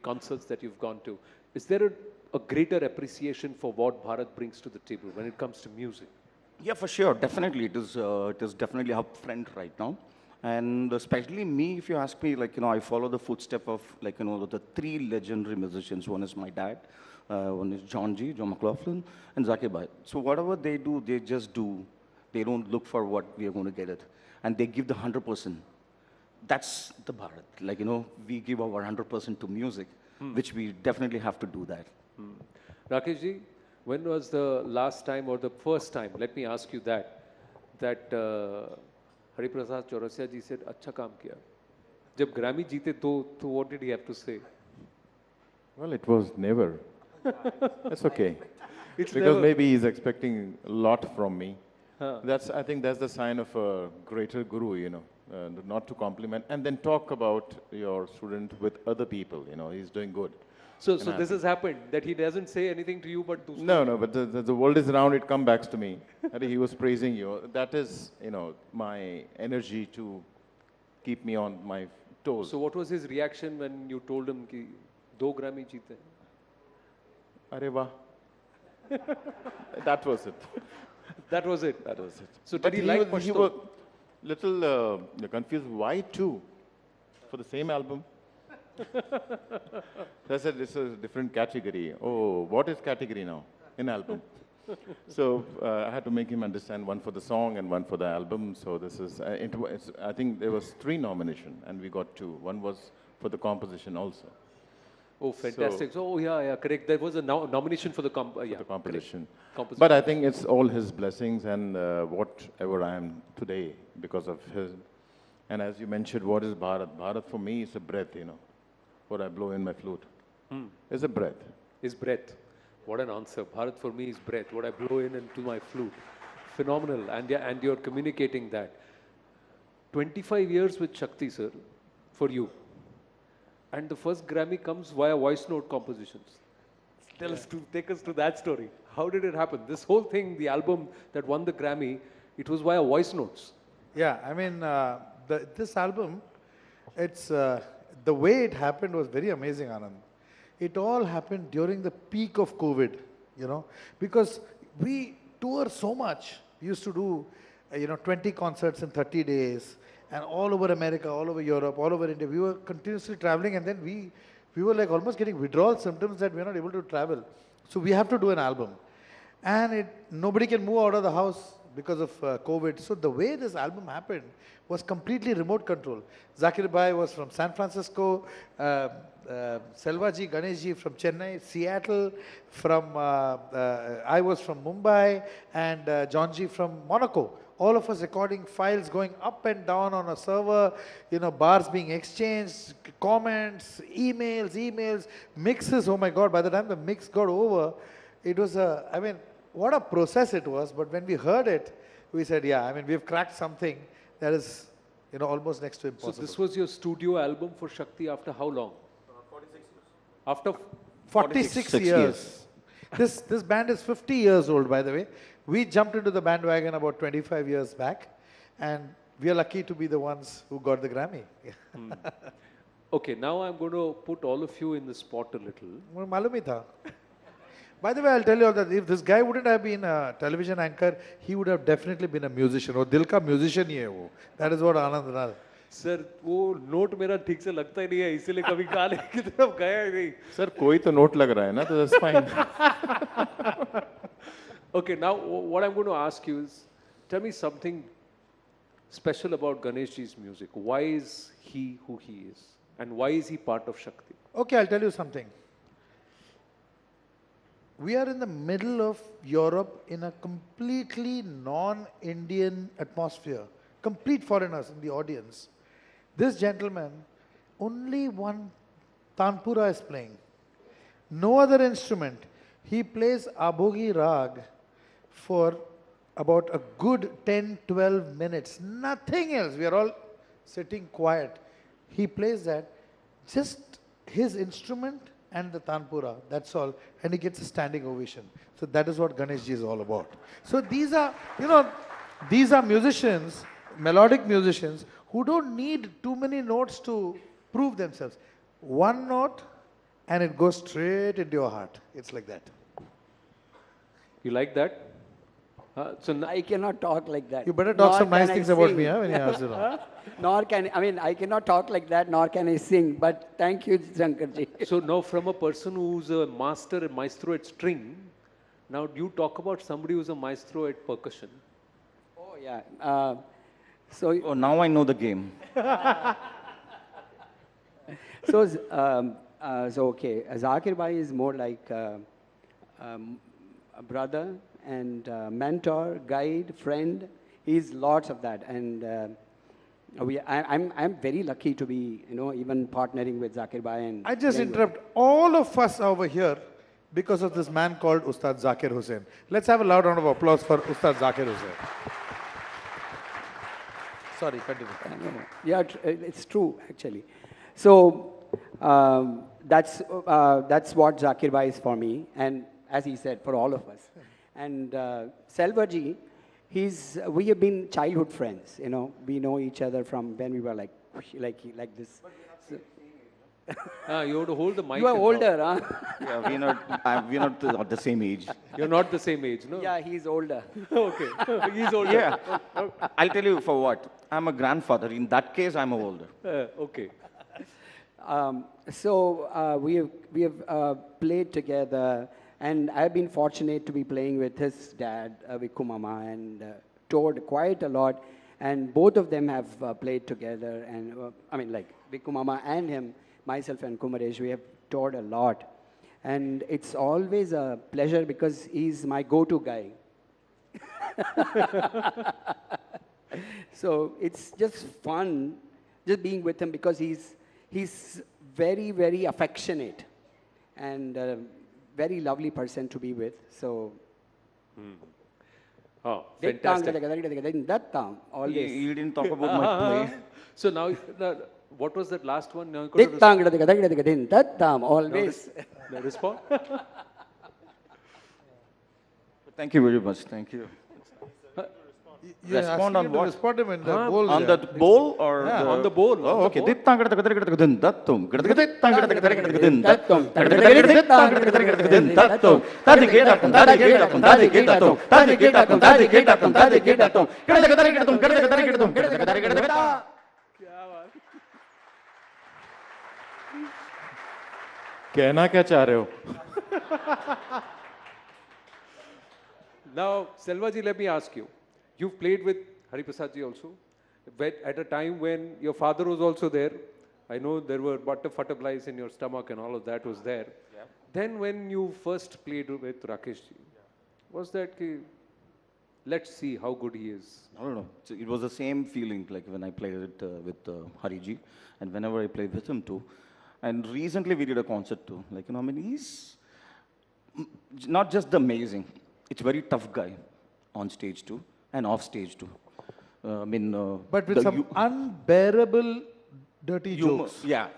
concerts that you've gone to. Is there a greater appreciation for what Bharat brings to the table when it comes to music? Yeah, for sure. Definitely, it is definitely upfront right now. And especially me, if you ask me, like, I follow the footstep of, like, the three legendary musicians. One is my dad, one is John McLaughlin, and Zakir Bhai. So whatever they do, they just do. They don't look for what we are going to get it. And they give the 100%. That's the Bharat. Like, we give our 100% to music, which we definitely have to do that. Rakesh ji, when was the last time or the first time, let me ask you that Hariprasad Chaurasia ji said, अच्छा काम किया. जब Grammy जीते तो what did he have to say? Well, it was never. That's okay. It's Because never. maybe he's expecting a lot from me. Huh. I think that's the sign of a greater guru, not to compliment and then talk about your student with other people, he's doing good. So this has happened, that he doesn't say anything to you but to No, but the world is round, it comes back to me. He was praising you. That is, my energy to keep me on my toes. So what was his reaction when you told him कि 2 Grammy जीते? Arey wah. That was it. That was it. That was it. So But did he like he Pashto? was little confused. Why two? For the same album? I said, this is a different category. Oh, what is category now in album? So I had to make him understand, one for the song and one for the album. So this is, I think there was 3 nominations and we got 2. One was for the composition also. Oh, fantastic. So, yeah, correct. There was a nomination for the The composition. Composition. But I think it's all his blessings and whatever I am today because of his. And as you mentioned, what is Bharat? Bharat for me is a breath, what I blow in my flute. It's a breath. Is breath. What an answer. Bharat for me is breath. What I blow in into my flute. Phenomenal. And you're communicating that. 25 years with Shakti, sir, for you. And the first Grammy comes via voice note compositions. Take us to that story. How did it happen? This whole thing, the album that won the Grammy, it was via voice notes. Yeah, I mean, this album, it's the way it happened was very amazing, Anand. It all happened during the peak of COVID, because we tour so much. We used to do, 20 concerts in 30 days, and all over America, all over Europe, all over India. We were continuously traveling, and then we were like almost getting withdrawal symptoms that we are not able to travel. So we have to do an album. And nobody can move out of the house because of COVID. So the way this album happened was completely remote control. Zakir Bhai was from San Francisco, Selvaji Ganeshji from Chennai, Seattle, I was from Mumbai, and Johnji from Monaco. All of us recording files going up and down on a server, bars being exchanged, comments, emails, mixes. Oh my God, by the time the mix got over, it was what a process it was. But when we heard it, we said, yeah, we've cracked something that is, almost next to impossible. So this was your studio album for Shakti after how long? 46 years. After 46 years. This band is 50 years old, by the way. We jumped into the bandwagon about 25 years back, and we are lucky to be the ones who got the Grammy. Okay, now I'm going to put all of you in the spot a little. Malum hi tha. By the way, I'll tell you all that if this guy wouldn't have been a television anchor, he would have definitely been a musician. Or dil ka musician hi hai wo. That is what Anand Ral. Sir वो note मेरा ठीक से लगता ही नहीं है इसीलिए कभी गाने की तरफ गया ही नहीं. Sir, कोई तो नोट लग रहा है ना, तो that's fine. Okay, now what I'm going to ask you is, tell me something special about Ganeshji's music. Why is he who he is? And why is he part of Shakti? Okay, I'll tell you something. We are in the middle of Europe in a completely non-Indian atmosphere. Complete foreigners in the audience. This gentleman, only one tanpura is playing. No other instrument. He plays Abhogi Rag for about a good 10-12 minutes. Nothing else. We are all sitting quiet. He plays that. Just his instrument and the tanpura. That's all. And he gets a standing ovation. So that is what Ganeshji is all about. So these are, these are musicians, melodic musicians, who don't need too many notes to prove themselves. One note and it goes straight into your heart. It's like that. You like that? I cannot talk like that. You better talk Nor some nice can I things about sing. me, huh, when you ask it. Nor can, I mean, I cannot talk like that, nor can I sing. But thank you, Shankarji. So now from a person who's a maestro at string, now do you talk about somebody who's a maestro at percussion? Oh, yeah. Oh, now I know the game. So, okay, Zakir Bhai is more like a brother and mentor, guide, friend. He's lots of that, and I'm very lucky to be, even partnering with Zakir Bhai. And I just playing with interrupt all of us over here because of this man called Ustad Zakir Hussain. Let's have a loud round of applause for Ustad Zakir Hussain. Sorry, continue. Yeah, it's true actually. So that's what Zakir Bhai is for me, and as he said, for all of us. And Selvaji, we have been childhood friends. We know each other from when we were like this. You have to hold the mic. You are and older, talk. huh? Yeah, we're not the same age. You're not the same age, no? Yeah, he's older. Okay. He's older. Yeah. I'll tell you for what. I'm a grandfather. In that case, I'm older. Okay. So we have played together, and I've been fortunate to be playing with his dad, Vikku Mama, and toured quite a lot. And both of them have played together, and I mean, like Vikku Mama and him, myself and Kumaresh, we have toured a lot. And it's always a pleasure because he's my go-to guy. So it's just fun just being with him because he's very, very affectionate and a very lovely person to be with. So Oh, fantastic. always. You didn't talk about my play. So now, what was that last one? Now you got to always. respond. Thank you very much. Thank you. You're Respond asking on him to what? respond him in the bowl. On there. the bowl or Yeah, on the bowl. Oh, okay. कहना क्या चाह रहे हो? Now, Selvaji, let me ask you. You've played with Hari Prasad ji also. At a time when your father was also there. I know there were butterflies in your stomach and all of that was there. Yeah. Then when you first played with Rakesh ji, was that, let's see how good he is? I don't know. It was the same feeling like when I played it with Hariji, and whenever I played with him too. And recently we did a concert too. Like, I mean, he's not just amazing. It's a very tough guy on stage too and off stage too. But with some unbearable dirty humor, jokes. yeah.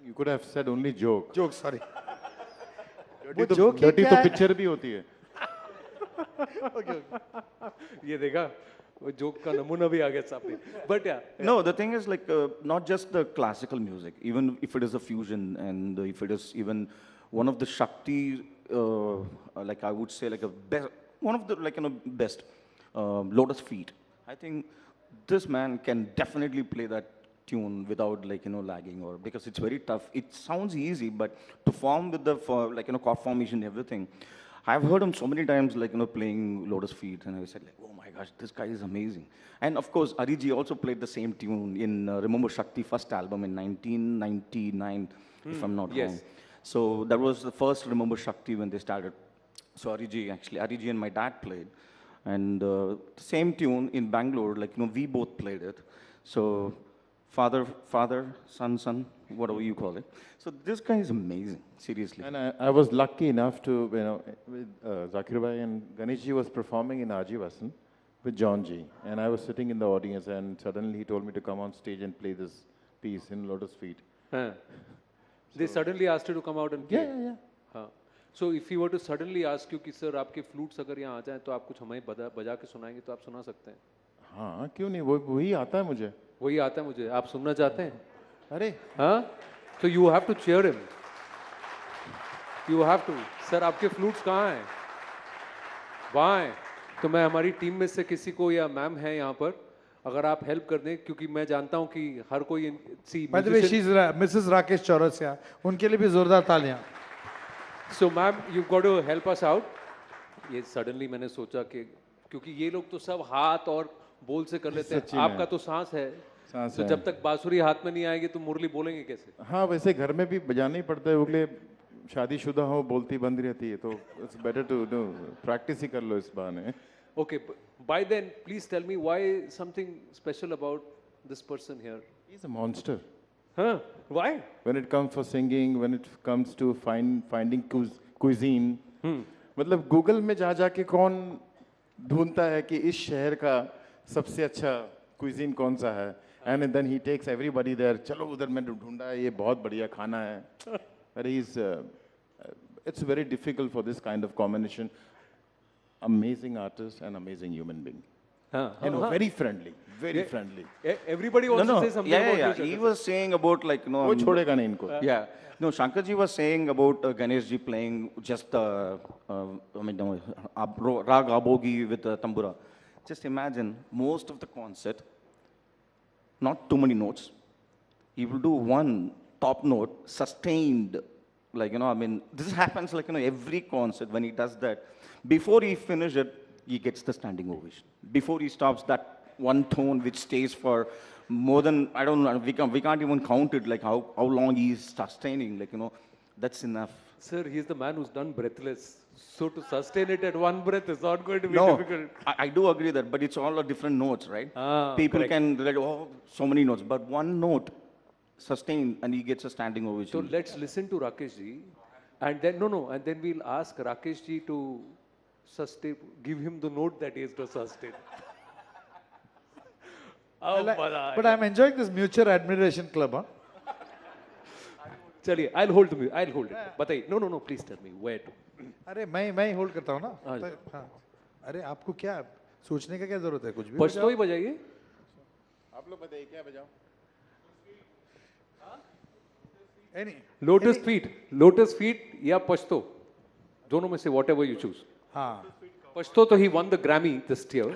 You could have said only joke. Jokes, sorry. Dirty तो picture भी होती है. ये देखा वो joke का नमूना भी आ गया सामने. But yeah. No, the thing is like not just the classical music, even if it is a fusion and if it is even one of the Shakti, like I would say like a best, one of the best Lotus Feet. I think this man can definitely play that tune without lagging or because it's very tough. It sounds easy, but to form with the chord formation and everything. I've heard him so many times playing Lotus Feet and I said like, oh my gosh, this guy is amazing. And of course, Ariji also played the same tune in Remember Shakti first album in 1999, if I'm not wrong. So that was the first Remember Shakti when they started. So Ariji and my dad played. And same tune in Bangalore, we both played it. So father, son, whatever you call it. So this guy is amazing, seriously. And I was lucky enough to, with Zakir Bhai and Ganesh ji was performing in Ajivasan with John ji. And I was sitting in the audience and suddenly he told me to come on stage and play this piece in Lotus Feet. They suddenly asked you to come out and play? Yeah. So if he were to suddenly ask you कि sir आपके flutes अगर यहाँ आ जाएं तो आप कुछ हमें बजा के सुनाएंगे तो आप सुना सकते हैं? हाँ, क्यों नहीं? वही आता है मुझे. वही आता है मुझे. आप सुनना चाहते हैं? अरे हाँ? So you have to cheer him. You have to. Sir, आपके flutes कहाँ हैं? वहाँ हैं. तो मैं हमारी टीम में से किसी को या मैम है यहाँ पर, अगर आप हेल्प कर दें, क्योंकि मैं जानता हूँ कि हर कोई सी. By the way, she's Mrs. Rakesh Chaurasia. उनके लिए भी जोरदार तालियां. So ma'am, you've got to help us out. ये suddenly मैंने सोचा कि क्योंकि ये लोग तो सब हाथ और बोल से कर लेते हैं, आपका तो सांस है. तो जब तक बांसुरी हाथ में नहीं आएगी तो मुरली बोलेंगे कैसे? हाँ, वैसे घर में भी बजाना ही पड़ता है, वो लिए शादीशुदा हो बोलती बंद रहती है, तो it's better to do practice ही कर लो इस बहाने. Okay, by then, please tell me why something special about this person here. He's a monster. Huh? Why? When it comes for singing, when it comes to finding cuisine, मतलब Google में जा जाके कौन ढूंढता है कि इस शहर का सबसे अच्छा cuisine कौन सा है, and then he takes everybody there. चलो उधर मैं ढूंढा है, ये बहुत बढ़िया खाना है. But it's very difficult for this kind of combination. Amazing artist and amazing human being. Very friendly, very friendly. Everybody wants to say something about you. He was saying about like, you know. वो छोड़ेगा नहीं इनको. Yeah. No, Shankar ji was saying about Ganesh ji playing just Rag Abogi with Tambura. Just imagine, most of the concert, not too many notes. He will do one top note, sustained. Like, you know, I mean, this happens like, you know, every concert when he does that. Before he finishes it, he gets the standing ovation. Before he stops, that one tone which stays for more than, I don't know, we can't even count it, like how long he's sustaining, like, you know, that's enough. Sir, he's the man who's done Breathless. So to sustain it at one breath is not going to be No, difficult. I do agree that, but it's all a different notes, right? People correct. can relate, oh, so many notes, but one note sustained and he gets a standing ovation. So let's listen to Rakesh ji, and then and then we'll ask Rakesh ji to sustain, give him the note that he has to sustain. But I'm enjoying this mutual admiration club, huh? चलिए, I'll hold it. बताइए. No, please tell me where to. अरे मैं ही hold करता हूँ ना. हाँ. अरे आपको क्या सोचने का क्या जरूरत है, कुछ भी पश्तो ही बजाइए. आप लोग बताइए क्या बजाओ. लोटस फीट या पश्तो, दोनों में से whatever you choose. हाँ. पश्तो तो he won the Grammy this year.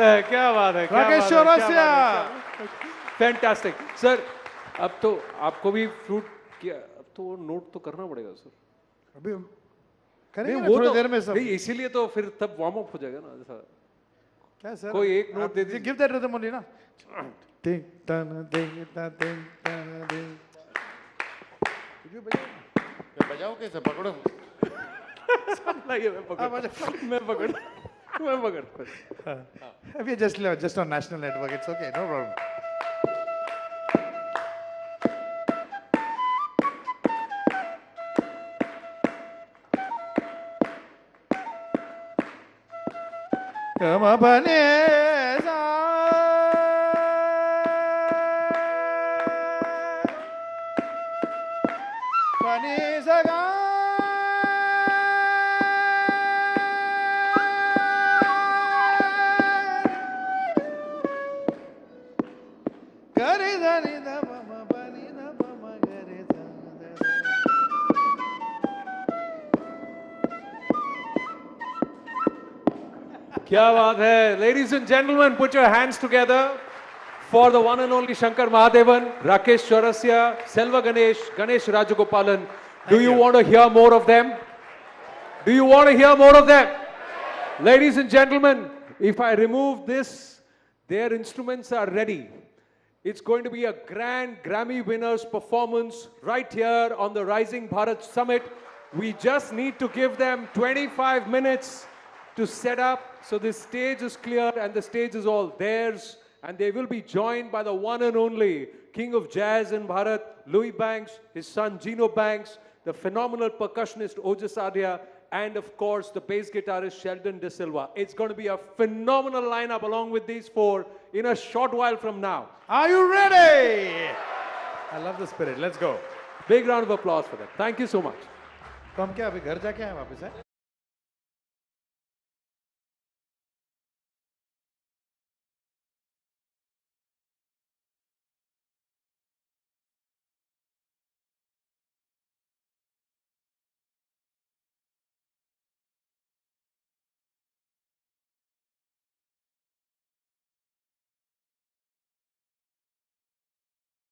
क्या बात है. राकेश चौरसिया. Fantastic sir. अब तो आपको भी फ्लूट किया, अब तो नोट तो करना पड़ेगा सर. अभी करेंगे ना वो थोड़ी तो देर में सब. इसीलिए तो फिर तब वार्म अप हो जाएगा ना. जैसा क्या सर, कोई एक नोट दे दीजिए. गिव दैट रिदम ओनली ना. टिंग टन टिंग टन टिंग टन टिंग. बजाओ कैसे, पकड़ो. मैं पकड़. If you just on national network, it's okay, no problem. Come up and Kya baat hai. Ladies and gentlemen, put your hands together for the one and only Shankar Mahadevan, Rakesh Chaurasia, Selva Ganesh, Ganesh Rajagopalan. Do you want to hear more of them? Do you want to hear more of them? Ladies and gentlemen, if I remove this, their instruments are ready. It's going to be a grand Grammy winners performance right here on the Rising Bharat Summit. We just need to give them 25 minutes to set up. So this stage is clear and the stage is all theirs. And they will be joined by the one and only King of Jazz in Bharat, Louis Banks, his son Gino Banks, the phenomenal percussionist Ojas Adya, and of course the bass guitarist Sheldon De Silva. It's going to be a phenomenal lineup along with these four in a short while from now. Are you ready? I love the spirit. Let's go. Big round of applause for them. Thank you so much. तो हम क्या अभी घर जाके आए वापस हैं?